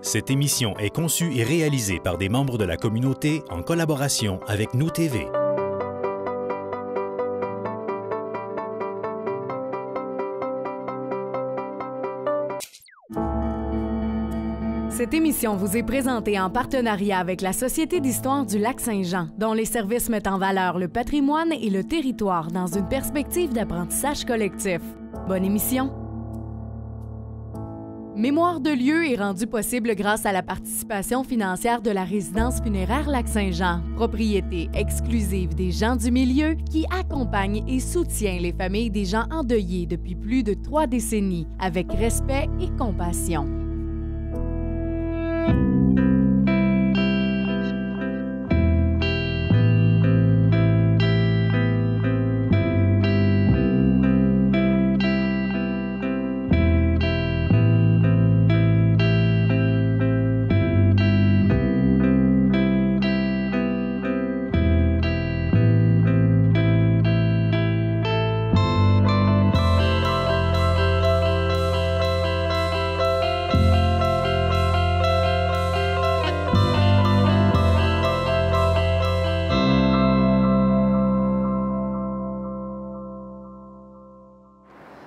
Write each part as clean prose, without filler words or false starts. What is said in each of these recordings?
Cette émission est conçue et réalisée par des membres de la communauté en collaboration avec Nous TV. Cette émission vous est présentée en partenariat avec la Société d'histoire du Lac-Saint-Jean, dont les services mettent en valeur le patrimoine et le territoire dans une perspective d'apprentissage collectif. Bonne émission! Mémoire de lieu est rendu possible grâce à la participation financière de la résidence funéraire Lac-Saint-Jean, propriété exclusive des gens du milieu qui accompagne et soutient les familles des gens endeuillés depuis plus de 3 décennies avec respect et compassion.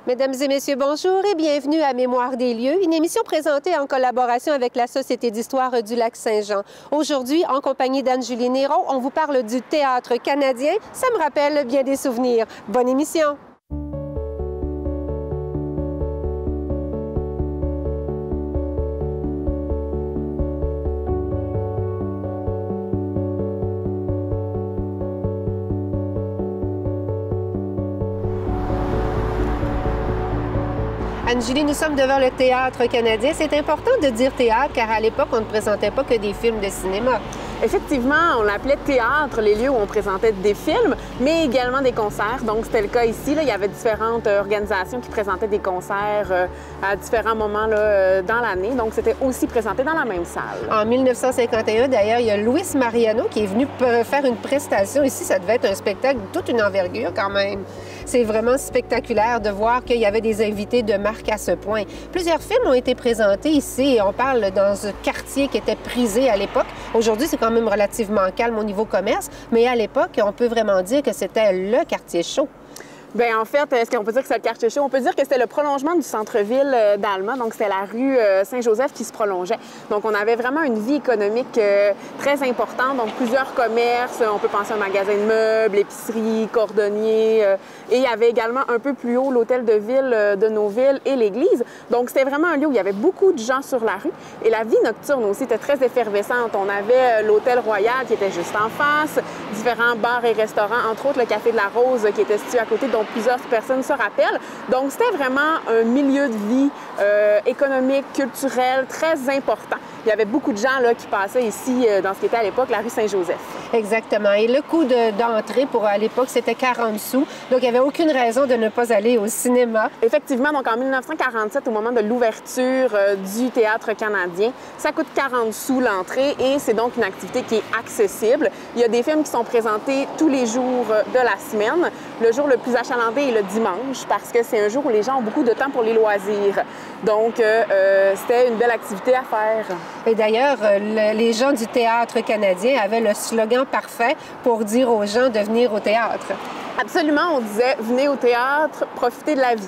Mesdames et messieurs, bonjour et bienvenue à Mémoire des lieux, une émission présentée en collaboration avec la Société d'histoire du Lac-Saint-Jean. Aujourd'hui, en compagnie d'Anne-Julie Néron, on vous parle du théâtre canadien. Ça me rappelle bien des souvenirs. Bonne émission! Anne-Julie, nous sommes devant le théâtre canadien. C'est important de dire théâtre car à l'époque, on ne présentait pas que des films de cinéma. Effectivement, on l'appelait théâtre, les lieux où on présentait des films, mais également des concerts. Donc, c'était le cas ici. Là. Il y avait différentes organisations qui présentaient des concerts à différents moments là, dans l'année. Donc, c'était aussi présenté dans la même salle. En 1951, d'ailleurs, il y a Luis Mariano qui est venu faire une prestation ici. Ça devait être un spectacle de toute une envergure quand même. C'est vraiment spectaculaire de voir qu'il y avait des invités de marque à ce point. Plusieurs films ont été présentés ici et on parle dans un quartier qui était prisé à l'époque. Aujourd'hui, c'est quand même relativement calme au niveau commerce, mais à l'époque, on peut vraiment dire que c'était le quartier chaud. Bien, en fait, est-ce qu'on peut dire que c'est le quartier chaud? On peut dire que c'était le prolongement du centre-ville d'Alma. Donc, c'était la rue Saint-Joseph qui se prolongeait. Donc, on avait vraiment une vie économique très importante. Donc, plusieurs commerces. On peut penser à un magasin de meubles, épicerie, cordonnier. Et il y avait également un peu plus haut l'hôtel de ville de nos villes et l'église. Donc, c'était vraiment un lieu où il y avait beaucoup de gens sur la rue. Et la vie nocturne aussi était très effervescente. On avait l'hôtel Royal qui était juste en face, différents bars et restaurants, entre autres le Café de la Rose qui était situé à côté, dont plusieurs personnes se rappellent. Donc, c'était vraiment un milieu de vie économique, culturel, très important. Il y avait beaucoup de gens là, qui passaient ici dans ce qui était à l'époque la rue Saint-Joseph. Exactement. Et le coût d'entrée pour à l'époque, c'était 40 sous. Donc, il n'y avait aucune raison de ne pas aller au cinéma. Effectivement, donc en 1947, au moment de l'ouverture du théâtre canadien, ça coûte 40 sous l'entrée et c'est donc une activité qui est accessible. Il y a des films qui sont présentés tous les jours de la semaine. Le jour le plus achalandé est le dimanche parce que c'est un jour où les gens ont beaucoup de temps pour les loisirs. Donc, c'était une belle activité à faire. Et d'ailleurs, les gens du théâtre canadien avaient le slogan parfait pour dire aux gens de venir au théâtre. Absolument, on disait « Venez au théâtre, profitez de la vie ».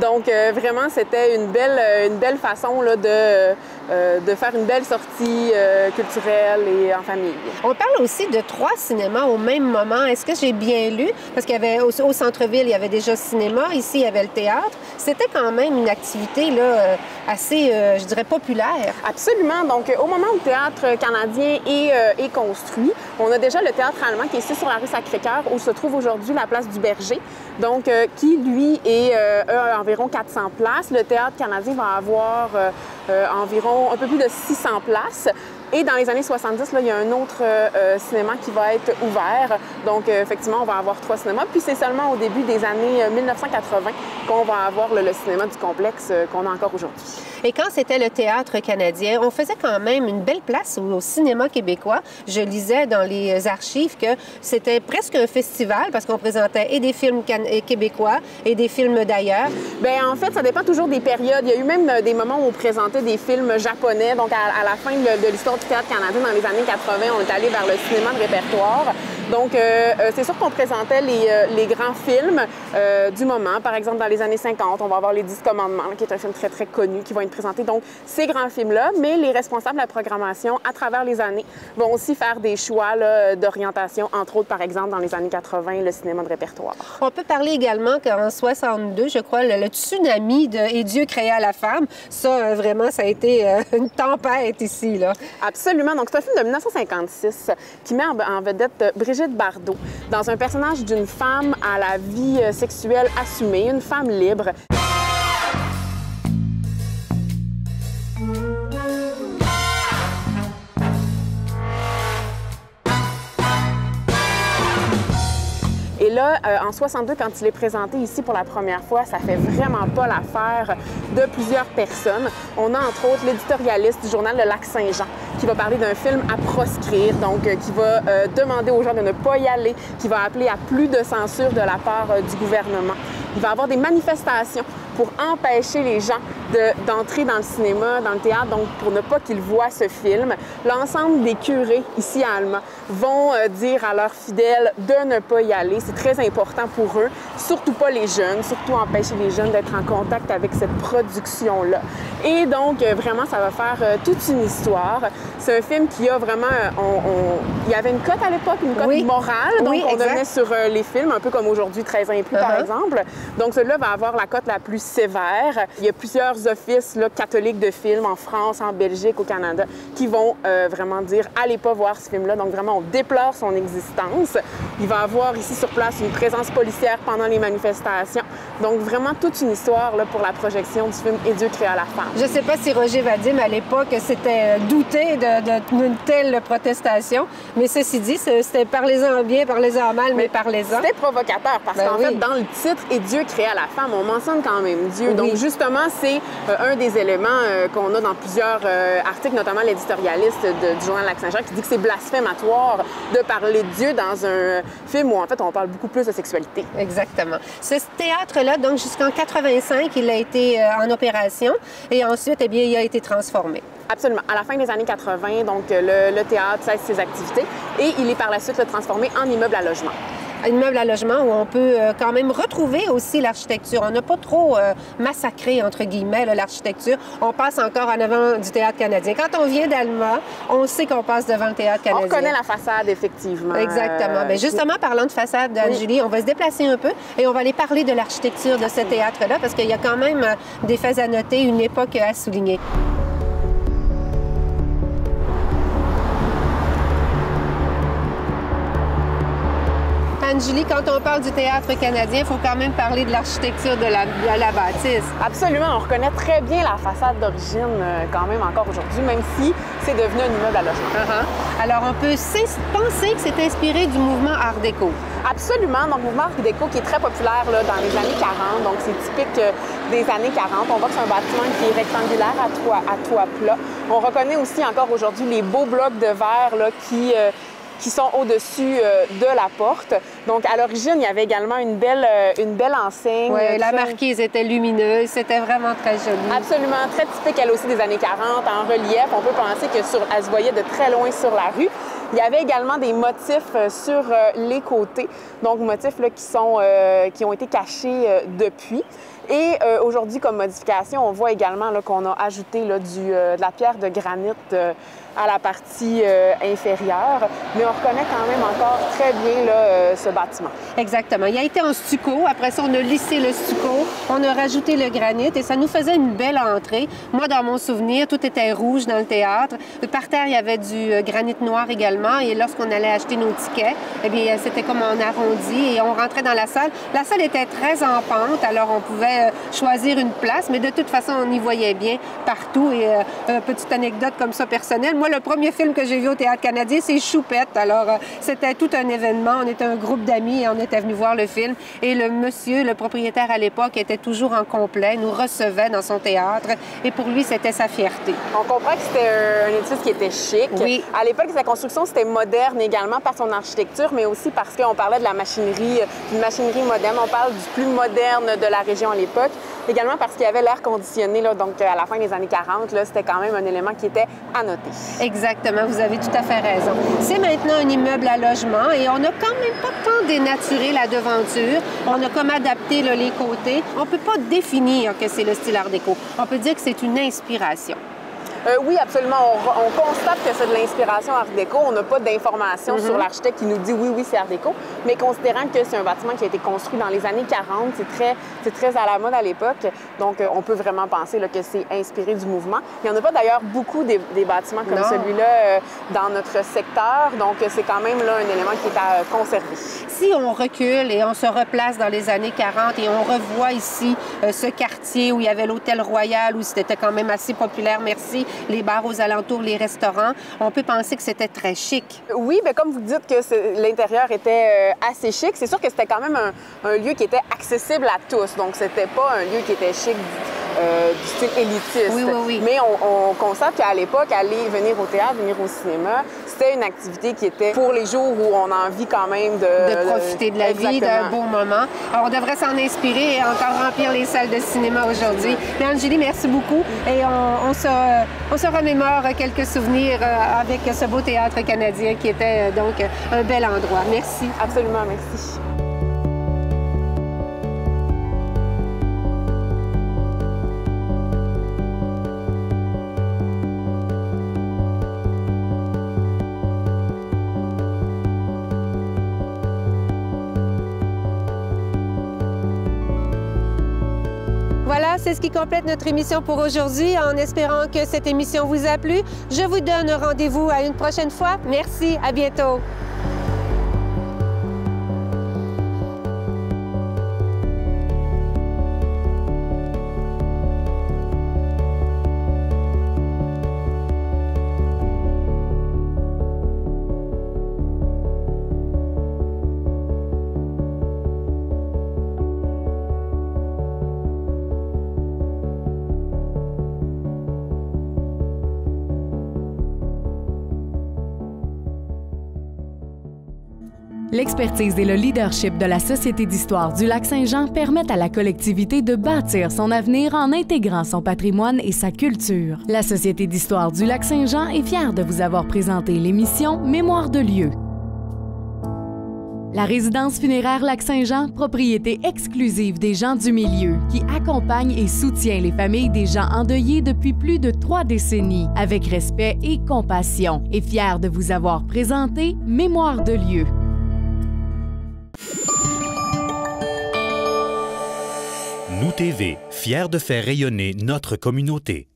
Donc, vraiment, c'était une belle façon là, de faire une belle sortie culturelle et en famille. On parle aussi de 3 cinémas au même moment. Est-ce que j'ai bien lu? Parce qu'il y avait au centre-ville, il y avait déjà le cinéma. Ici, il y avait le théâtre. C'était quand même une activité là, assez, je dirais, populaire. Absolument. Donc, au moment où le théâtre canadien est construit, on a déjà le théâtre allemand qui est ici sur la rue Sacré-Cœur, où se trouve aujourd'hui la place du Berger, donc qui, lui, est environ 400 places. Le théâtre canadien va avoir environ un peu plus de 600 places. Et dans les années 70, là, il y a un autre cinéma qui va être ouvert. Donc, effectivement, on va avoir 3 cinémas. Puis, c'est seulement au début des années 1980 qu'on va avoir le cinéma du complexe qu'on a encore aujourd'hui. Et quand c'était le Théâtre canadien, on faisait quand même une belle place au cinéma québécois. Je lisais dans les archives que c'était presque un festival parce qu'on présentait et des films québécois et des films d'ailleurs. Bien, en fait, ça dépend toujours des périodes. Il y a eu même des moments où on présentait des films japonais. Donc, à la fin de l'histoire du théâtre canadien, dans les années 80, on est allé vers le cinéma de répertoire. Donc, c'est sûr qu'on présentait les grands films du moment. Par exemple, dans les années 50, on va avoir Les 10 commandements, qui est un film très, très connu, qui va être présenté. Donc, ces grands films-là, mais les responsables de la programmation, à travers les années, vont aussi faire des choix d'orientation, entre autres, par exemple, dans les années 80, le cinéma de répertoire. On peut parler également qu'en 62, je crois, le tsunami de « Et Dieu créa la femme », ça, vraiment, ça a été une tempête ici, là. Absolument. Donc, c'est un film de 1956 qui met en vedette Brigitte Bardot dans un personnage d'une femme à la vie sexuelle assumée, une femme libre. Et là, en 62, quand il est présenté ici pour la première fois, ça fait vraiment pas l'affaire de plusieurs personnes. On a entre autres l'éditorialiste du journal Le Lac-Saint-Jean qui va parler d'un film à proscrire, donc qui va demander aux gens de ne pas y aller, qui va appeler à plus de censure de la part du gouvernement. Il va y avoir des manifestations pour empêcher les gens d'entrer dans le cinéma, dans le théâtre, donc pour ne pas qu'ils voient ce film. L'ensemble des curés ici à Alma vont dire à leurs fidèles de ne pas y aller. C'est très important pour eux, surtout pas les jeunes, surtout empêcher les jeunes d'être en contact avec cette production-là. Et donc, vraiment, ça va faire toute une histoire. C'est un film qui a vraiment... Il y avait une cote à l'époque, une cote morale, donc on donnait sur les films, un peu comme aujourd'hui, 13 ans et plus, par exemple. Donc, celui-là va avoir la cote la plus sévère. Il y a plusieurs offices catholiques de films en France, en Belgique, au Canada, qui vont vraiment dire « allez pas voir ce film-là ». Donc, vraiment, on déplore son existence. Il va y avoir ici sur place une présence policière pendant les manifestations. Donc, vraiment toute une histoire pour la projection du film « Et Dieu créa la femme ». Je ne sais pas si Roger Vadim, à l'époque, s'était douté d'une telle protestation, mais ceci dit, c'était parlez-en bien, parlez-en mal, mais parlez-en. C'était provocateur parce qu'en fait, dans le titre « Et Dieu créa la femme », on mentionne quand même Dieu. Donc, justement, c'est un des éléments qu'on a dans plusieurs articles, notamment l'éditorialiste du journal Lac-Saint-Jean, qui dit que c'est blasphématoire de parler de Dieu dans un film où, en fait, on parle beaucoup plus de sexualité. Exactement. Ce théâtre-là, donc, jusqu'en 85, il a été en opération et ensuite, eh bien, il a été transformé. Absolument. À la fin des années 80, donc, le théâtre cesse ses activités et il est par la suite transformé en immeuble à logement. Immeuble à logement où on peut quand même retrouver aussi l'architecture. On n'a pas trop massacré, entre guillemets, l'architecture. On passe encore en avant du Théâtre canadien. Quand on vient d'Alma, on sait qu'on passe devant le Théâtre canadien. On reconnaît la façade, effectivement. Exactement. Bien, justement, parlant de façade, Anne-Julie, on va se déplacer un peu et on va aller parler de l'architecture de ce théâtre-là parce qu'il y a quand même des faits à noter, une époque à souligner. Anne-Julie, quand on parle du Théâtre canadien, il faut quand même parler de l'architecture de la bâtisse. Absolument. On reconnaît très bien la façade d'origine quand même encore aujourd'hui, même si c'est devenu un immeuble à logement. Alors, on peut penser que c'est inspiré du mouvement Art déco. Absolument. Donc, le mouvement Art déco qui est très populaire dans les années 40. Donc, c'est typique des années 40. On voit que c'est un bâtiment qui est rectangulaire à toit plat. On reconnaît aussi encore aujourd'hui les beaux blocs de verre qui sont au-dessus de la porte. Donc, à l'origine, il y avait également une belle enseigne. Oui, la marquise était lumineuse. C'était vraiment très joli. Absolument. Très typique, elle aussi, des années 40, en relief. On peut penser qu'elle se voyait de très loin sur la rue. Il y avait également des motifs sur les côtés, donc motifs qui ont été cachés depuis. Et aujourd'hui, comme modification, on voit également qu'on a ajouté de la pierre de granit à la partie inférieure, mais on reconnaît quand même encore très bien ce bâtiment. Exactement. Il a été en stucco. Après ça, on a lissé le stucco, on a rajouté le granit et ça nous faisait une belle entrée. Moi, dans mon souvenir, tout était rouge dans le théâtre. Par terre, il y avait du granit noir également et lorsqu'on allait acheter nos tickets, eh bien, c'était comme en arrondi et on rentrait dans la salle. La salle était très en pente, alors on pouvait fallait choisir une place, mais de toute façon, on y voyait bien partout. Et petite anecdote comme ça personnelle, moi, le premier film que j'ai vu au Théâtre Canadien, c'est Choupette. Alors, c'était tout un événement. On était un groupe d'amis et on était venus voir le film. Et le monsieur, le propriétaire à l'époque, était toujours en complet, nous recevait dans son théâtre. Et pour lui, c'était sa fierté. On comprend que c'était un édifice qui était chic. Oui. À l'époque, sa construction, c'était moderne également par son architecture, mais aussi parce qu'on parlait de la machinerie, d'une machinerie moderne. On parle du plus moderne de la région à l'époque. Également parce qu'il y avait l'air conditionné, là, donc à la fin des années 40, c'était quand même un élément qui était à noter. Exactement, vous avez tout à fait raison. C'est maintenant un immeuble à logement et on n'a quand même pas tant dénaturé la devanture. On a comme adapté là, les côtés. On ne peut pas définir que c'est le style art déco. On peut dire que c'est une inspiration. Oui, absolument. On constate que c'est de l'inspiration art déco. On n'a pas d'informations sur l'architecte qui nous dit oui, c'est art déco. Mais considérant que c'est un bâtiment qui a été construit dans les années 40, c'est très à la mode à l'époque. Donc, on peut vraiment penser là, que c'est inspiré du mouvement. Il n'y en a pas d'ailleurs beaucoup des bâtiments comme celui-là dans notre secteur. Donc, c'est quand même là, un élément qui est à conserver. Si on recule et on se replace dans les années 40 et on revoit ici ce quartier où il y avait l'Hôtel Royal, où c'était quand même assez populaire, merci, les bars aux alentours, les restaurants, on peut penser que c'était très chic. Oui, mais comme vous dites que l'intérieur était assez chic, c'est sûr que c'était quand même un lieu qui était accessible à tous. Donc, c'était pas un lieu qui était chic du style élitiste. Oui. Mais on constate qu'à l'époque, venir au théâtre, venir au cinéma, c'était une activité qui était pour les jours où on a envie quand même de profiter de la vie, d'un beau moment. Alors, on devrait s'en inspirer et encore remplir les salles de cinéma aujourd'hui. Mais Angélie, merci beaucoup. Et on se remémore quelques souvenirs avec ce beau théâtre canadien qui était donc un bel endroit. Merci. Absolument, merci. Voilà, c'est ce qui complète notre émission pour aujourd'hui. En espérant que cette émission vous a plu, je vous donne rendez-vous à une prochaine fois. Merci, à bientôt. L'expertise et le leadership de la Société d'histoire du Lac-Saint-Jean permettent à la collectivité de bâtir son avenir en intégrant son patrimoine et sa culture. La Société d'histoire du Lac-Saint-Jean est fière de vous avoir présenté l'émission Mémoire de lieu. La résidence funéraire Lac-Saint-Jean, propriété exclusive des gens du milieu, qui accompagne et soutient les familles des gens endeuillés depuis plus de 3 décennies, avec respect et compassion, est fière de vous avoir présenté Mémoire de lieu. Nous TV, fiers de faire rayonner notre communauté.